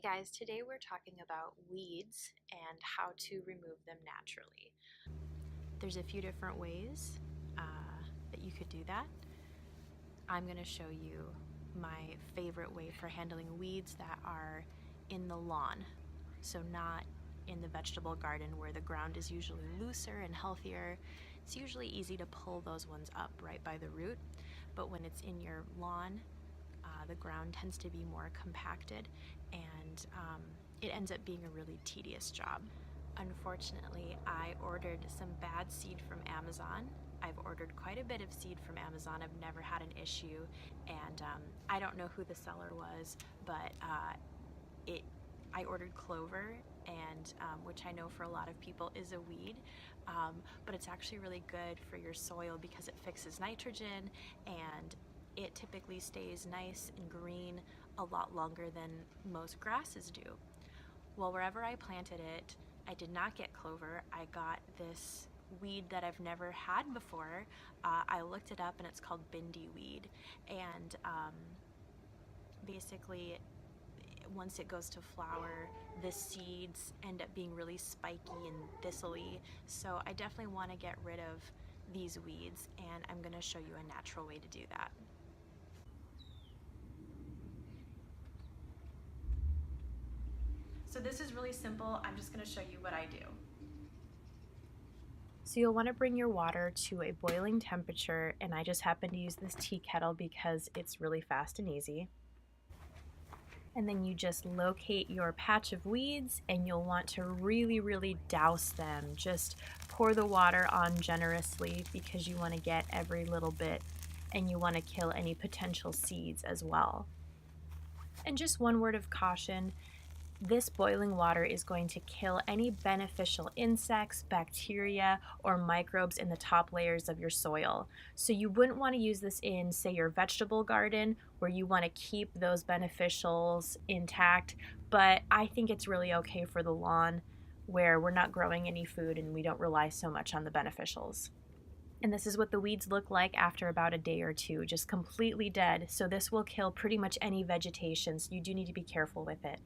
Hey guys, today we're talking about weeds and how to remove them naturally. There's a few different ways that you could do that. I'm going to show you my favorite way for handling weeds that are in the lawn, so not in the vegetable garden where the ground is usually looser and healthier. It's usually easy to pull those ones up right by the root, but when it's in your lawn, the ground tends to be more compacted and it ends up being a really tedious job. Unfortunately, I ordered some bad seed from Amazon. I've ordered quite a bit of seed from Amazon. I've never had an issue, and I don't know who the seller was, but I ordered clover, and which I know for a lot of people is a weed, but it's actually really good for your soil because it fixes nitrogen, and it typically stays nice and green a lot longer than most grasses do. Well, wherever I planted it, I did not get clover. I got this weed that I've never had before. I looked it up and it's called Bindii weed. And basically, once it goes to flower, the seeds end up being really spiky and thistly. So I definitely want to get rid of these weeds, and I'm going to show you a natural way to do that. So this is really simple. I'm just going to show you what I do. So you'll want to bring your water to a boiling temperature, and I just happen to use this tea kettle because it's really fast and easy. And then you just locate your patch of weeds, and you'll want to really douse them. Just pour the water on generously because you want to get every little bit, and you want to kill any potential seeds as well. And just one word of caution, this boiling water is going to kill any beneficial insects, bacteria, or microbes in the top layers of your soil. So you wouldn't want to use this in, say, your vegetable garden where you want to keep those beneficials intact, but I think it's really okay for the lawn where we're not growing any food and we don't rely so much on the beneficials. And this is what the weeds look like after about a day or two, just completely dead. So this will kill pretty much any vegetation, so you do need to be careful with it.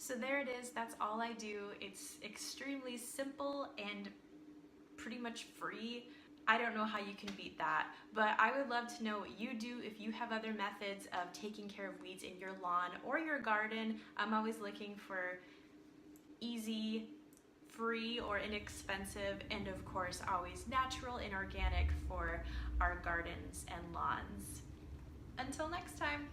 So there it is, that's all I do. It's extremely simple and pretty much free. I don't know how you can beat that, but I would love to know what you do if you have other methods of taking care of weeds in your lawn or your garden. I'm always looking for easy, free, or inexpensive, and of course always natural and organic for our gardens and lawns. Until next time.